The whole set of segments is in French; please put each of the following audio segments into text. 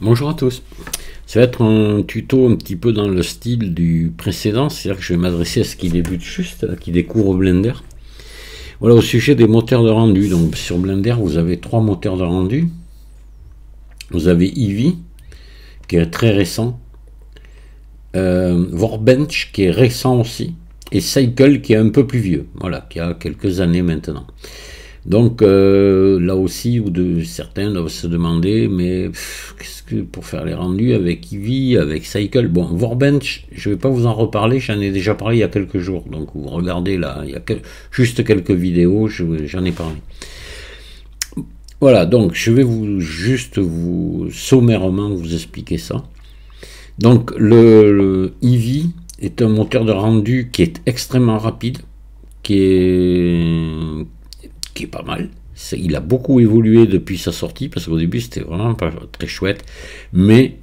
Bonjour à tous. Ça va être un tuto un petit peu dans le style du précédent, c'est-à-dire que je vais m'adresser à ce qui débute juste, qui découvre Blender. Voilà, au sujet des moteurs de rendu. Donc sur Blender, vous avez trois moteurs de rendu. Vous avez Eevee, qui est très récent, Workbench, qui est récent aussi, et Cycle, qui est un peu plus vieux, voilà, qui a quelques années maintenant. Donc là aussi, certains doivent se demander, mais qu'est-ce que pour faire les rendus avec Eevee, avec Cycle, bon, Workbench, je ne vais pas vous en reparler, j'en ai déjà parlé il y a quelques jours, donc vous regardez là, il y a juste quelques vidéos, j'en ai parlé. Voilà, donc je vais juste sommairement vous expliquer ça. Donc le Eevee est un moteur de rendu qui est extrêmement rapide, qui est pas mal. Il a beaucoup évolué depuis sa sortie, parce qu'au début c'était vraiment pas très chouette, mais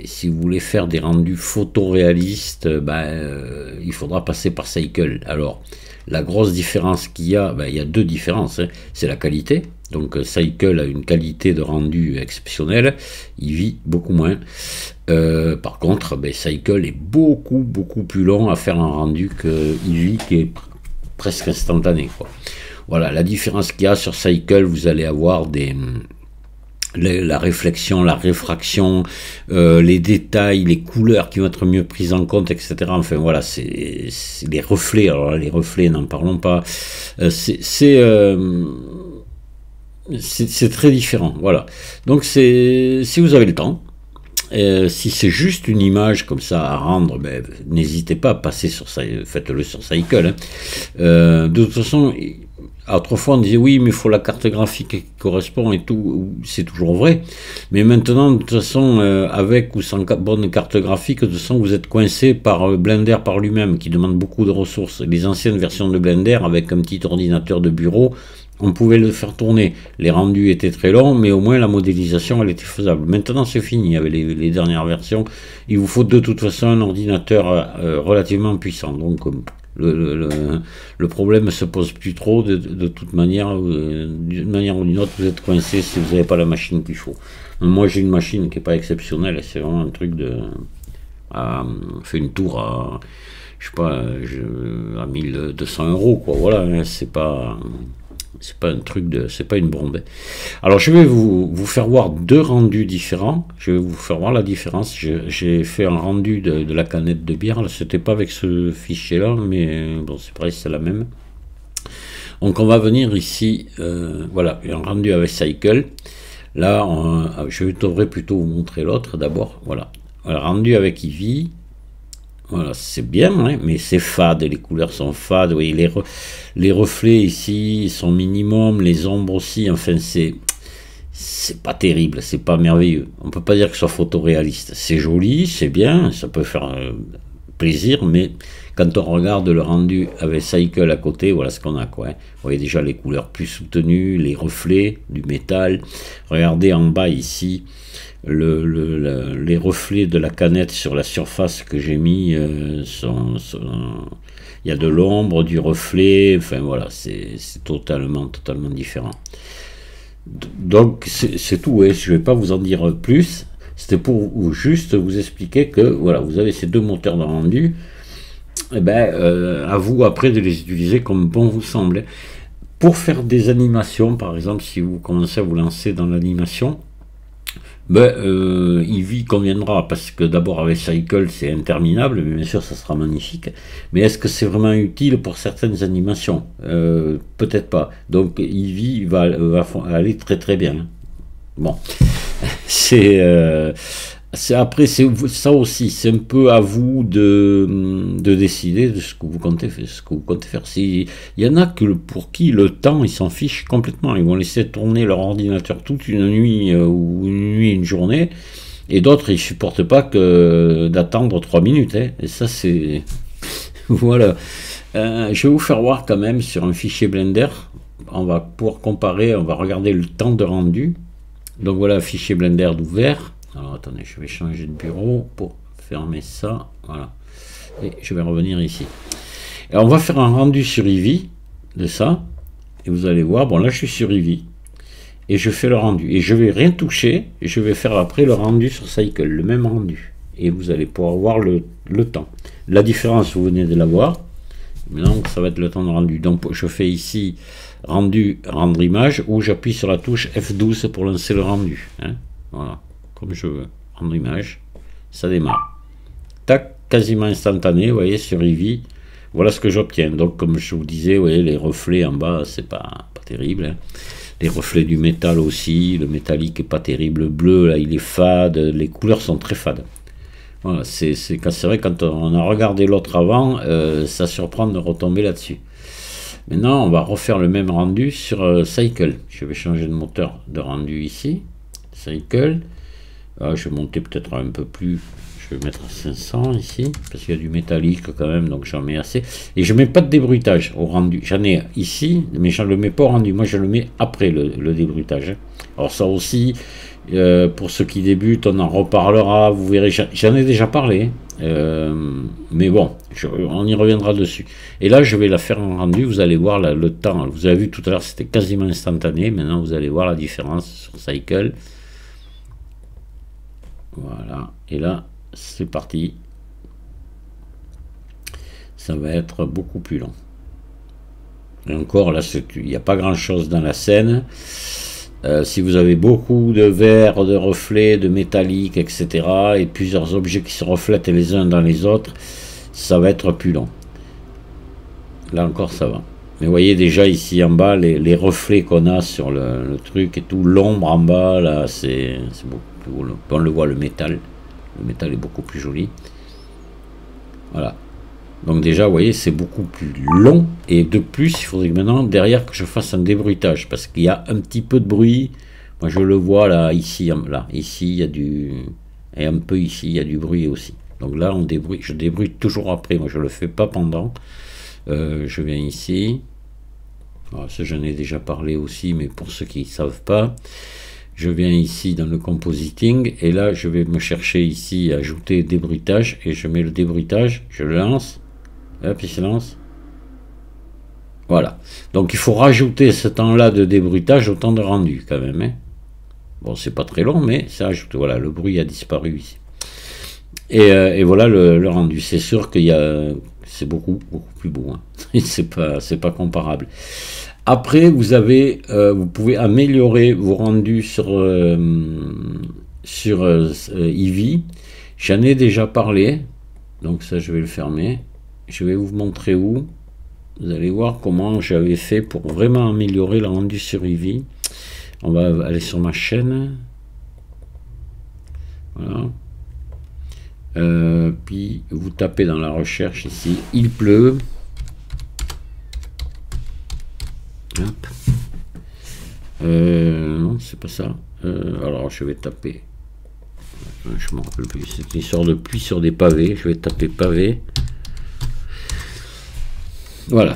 si vous voulez faire des rendus photoréalistes, il faudra passer par Cycle. Alors la grosse différence qu'il y a, il y a deux différences, hein. C'est la qualité. Donc Cycle a une qualité de rendu exceptionnelle, Eevee beaucoup moins. Par contre, Cycle est beaucoup plus long à faire un rendu que Eevee, qui est presque instantané, quoi. Voilà, la différence qu'il y a sur Cycle, vous allez avoir la réflexion, la réfraction, les détails, les couleurs qui vont être mieux prises en compte, etc. Enfin voilà, c'est les reflets. Alors là, les reflets, n'en parlons pas. C'est très différent. Voilà. Donc si vous avez le temps. Si c'est juste une image comme ça à rendre, n'hésitez pas à passer sur ça, faites-le sur Cycle. Hein. De toute façon, autrefois on disait oui, mais il faut la carte graphique qui correspond et tout, c'est toujours vrai. Mais maintenant, de toute façon, avec ou sans bonne carte graphique, de toute façon, vous êtes coincé par Blender par lui-même, qui demande beaucoup de ressources. Les anciennes versions de Blender, avec un petit ordinateur de bureau, on pouvait le faire tourner. Les rendus étaient très longs, mais au moins la modélisation, elle était faisable. Maintenant, c'est fini avec les dernières versions. Il vous faut de toute façon un ordinateur relativement puissant. Donc, le problème ne se pose plus trop. De toute manière, d'une manière ou d'une autre, vous êtes coincé si vous n'avez pas la machine qu'il faut. Moi, j'ai une machine qui n'est pas exceptionnelle. C'est vraiment un truc fait une tour à, je sais pas, à 1200 €, quoi. Voilà, hein, c'est pas un truc c'est pas une bombe. Alors je vais vous faire voir deux rendus différents. Je vais vous faire voir la différence. J'ai fait un rendu de la canette de bière. C'était pas avec ce fichier là, mais bon, c'est pareil, c'est la même. Donc on va venir ici, voilà, un rendu avec Cycle. Là, je devrais plutôt vous montrer l'autre d'abord. Voilà, rendu avec Eevee. Voilà, c'est bien, hein, mais c'est fade, les couleurs sont fades, oui, les reflets ici sont minimum, les ombres aussi, enfin c'est pas terrible, c'est pas merveilleux. On peut pas dire que ce soit photoréaliste. C'est joli, c'est bien, ça peut faire plaisir, mais quand on regarde le rendu avec Cycle à côté, voilà ce qu'on a, quoi. Hein. Vous voyez déjà les couleurs plus soutenues, les reflets du métal. Regardez en bas ici. Les reflets de la canette sur la surface que j'ai mis il y a de l'ombre, du reflet, enfin voilà, c'est totalement différent. Donc c'est tout, hein, je ne vais pas vous en dire plus. C'était pour juste vous expliquer que voilà, vous avez ces deux moteurs de rendu. À vous après de les utiliser comme bon vous semble. Pour faire des animations, par exemple, si vous commencez à vous lancer dans l'animation, Eevee conviendra, parce que d'abord avec Cycle c'est interminable, mais bien sûr ça sera magnifique, mais est-ce que c'est vraiment utile pour certaines animations? Peut-être pas. Donc Eevee va aller très bien. Bon, après ça aussi, c'est un peu à vous de décider de ce que vous comptez faire. Il y en a pour qui le temps, ils s'en fichent complètement. Ils vont laisser tourner leur ordinateur toute une nuit ou une journée, et d'autres ils supportent pas que d'attendre 3 minutes. Hein. Et ça c'est voilà. Je vais vous faire voir quand même sur un fichier Blender. On va pouvoir comparer. On va regarder le temps de rendu. Donc voilà, fichier Blender d'ouvert. Alors attendez, je vais changer de bureau pour fermer ça, voilà, et je vais revenir ici. Et on va faire un rendu sur Eevee de ça, et vous allez voir, bon là je suis sur Eevee, et je fais le rendu. Et je vais rien toucher, et je vais faire après le rendu sur Cycle, le même rendu. Et vous allez pouvoir voir le temps. La différence, vous venez de la voir. Maintenant, ça va être le temps de rendu. Donc, je fais ici rendu, rendre image, ou j'appuie sur la touche F12 pour lancer le rendu. Hein. Voilà, comme je veux. Rendre image, ça démarre. Tac, quasiment instantané, vous voyez, sur Eevee. Voilà ce que j'obtiens. Donc, comme je vous disais, vous voyez, les reflets en bas, c'est pas terrible. Hein. Les reflets du métal aussi, le métallique est pas terrible. Le bleu, là, il est fade. Les couleurs sont très fades. Voilà, c'est vrai, quand on a regardé l'autre avant, ça surprend de retomber là-dessus. Maintenant, on va refaire le même rendu sur Cycle. Je vais changer de moteur de rendu ici. Cycle. Ah, je vais monter peut-être un peu plus. Je vais mettre à 500 ici, parce qu'il y a du métallique quand même, donc j'en mets assez. Et je ne mets pas de débruitage au rendu. J'en ai ici, mais je ne le mets pas au rendu. Moi, je le mets après le débruitage. Alors ça aussi, pour ceux qui débutent, on en reparlera. Vous verrez, j'en ai déjà parlé. Mais bon, on y reviendra dessus. Et là, je vais la faire en rendu. Vous allez voir le temps. Vous avez vu tout à l'heure, c'était quasiment instantané. Maintenant, vous allez voir la différence sur Cycle. Voilà. Et là, c'est parti. Ça va être beaucoup plus long. Et encore, là, il n'y a pas grand-chose dans la scène. Si vous avez beaucoup de verre, de reflets, de métallique, etc., et plusieurs objets qui se reflètent les uns dans les autres, ça va être plus long. Là encore, ça va. Mais vous voyez déjà ici en bas, les reflets qu'on a sur le truc et tout, l'ombre en bas, là, c'est beaucoup plus... On le voit, le métal. Le métal est beaucoup plus joli. Voilà. Donc déjà, vous voyez, c'est beaucoup plus long. Et de plus, il faudrait que maintenant, derrière, que je fasse un débruitage. Parce qu'il y a un petit peu de bruit. Moi, je le vois là, ici, là. Ici, il y a du... Et un peu ici, il y a du bruit aussi. Donc là, on débruite. Je débruite toujours après. Moi, je ne le fais pas pendant. Je viens ici. Alors, ça, j'en ai déjà parlé aussi, mais pour ceux qui ne savent pas... Je viens ici dans le compositing et là je vais me chercher ici ajouter débruitage et je mets le débruitage, je le lance, hop il se lance. Voilà, donc il faut rajouter ce temps là de débruitage au temps de rendu quand même. Hein. Bon c'est pas très long mais ça ajoute, voilà le bruit a disparu ici. Et voilà le rendu, c'est sûr qu'il y a, c'est beaucoup plus beau, hein. c'est pas comparable. Après, vous pouvez améliorer vos rendus sur Eevee. J'en ai déjà parlé, donc ça je vais le fermer. Je vais vous montrer où. Vous allez voir comment j'avais fait pour vraiment améliorer le rendu sur Eevee. On va aller sur ma chaîne. Voilà. Puis vous tapez dans la recherche ici, il pleut. Hop. Non, c'est pas ça. Alors, je vais taper. Je m'en rappelle plus. C'est une histoire de pluie sur des pavés. Je vais taper pavé. Voilà.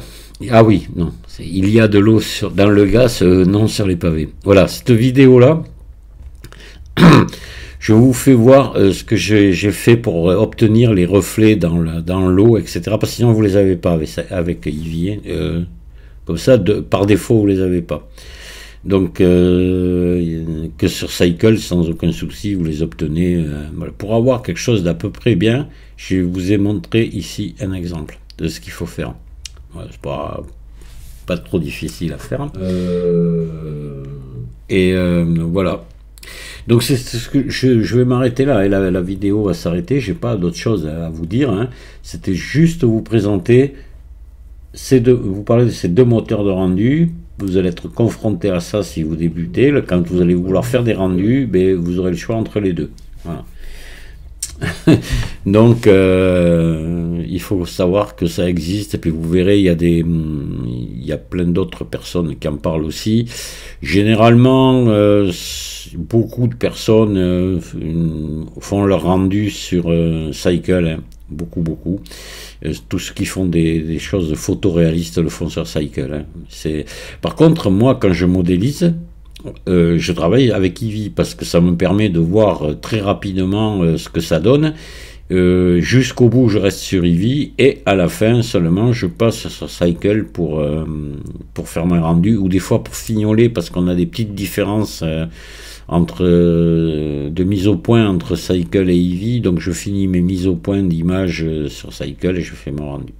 Ah oui, non. Il y a de l'eau dans le gaz, non sur les pavés. Voilà, cette vidéo-là, je vous fais voir ce que j'ai fait pour obtenir les reflets dans l'eau, etc. Parce que sinon, vous ne les avez pas avec Eevee. Comme ça, par défaut, vous ne les avez pas. Donc, que sur Cycle, sans aucun souci, vous les obtenez. Voilà. Pour avoir quelque chose d'à peu près bien, je vous ai montré ici un exemple de ce qu'il faut faire. Voilà, c'est pas trop difficile à faire. Voilà. Donc, c'est ce que je vais m'arrêter là. Et la vidéo va s'arrêter. Je n'ai pas d'autre chose à vous dire. Hein. C'était juste vous présenter... vous parlez de ces deux moteurs de rendu, vous allez être confronté à ça si vous débutez. Quand vous allez vouloir faire des rendus, ben, vous aurez le choix entre les deux. Voilà. Donc, il faut savoir que ça existe, et puis vous verrez, il y a plein d'autres personnes qui en parlent aussi. Généralement, beaucoup de personnes font leur rendu sur Cycle, hein. Beaucoup. Tous ceux qui font des choses photoréalistes le font sur Cycle. Hein. Par contre, moi, quand je modélise, je travaille avec Eevee parce que ça me permet de voir très rapidement ce que ça donne Jusqu'au bout, je reste sur Eevee, et à la fin seulement, je passe sur Cycle pour faire mes rendus, ou des fois pour fignoler, parce qu'on a des petites différences de mise au point entre Cycle et Eevee, donc je finis mes mises au point d'images sur Cycle et je fais mon rendu.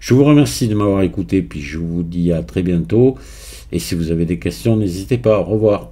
Je vous remercie de m'avoir écouté, puis je vous dis à très bientôt, et si vous avez des questions, n'hésitez pas, au revoir.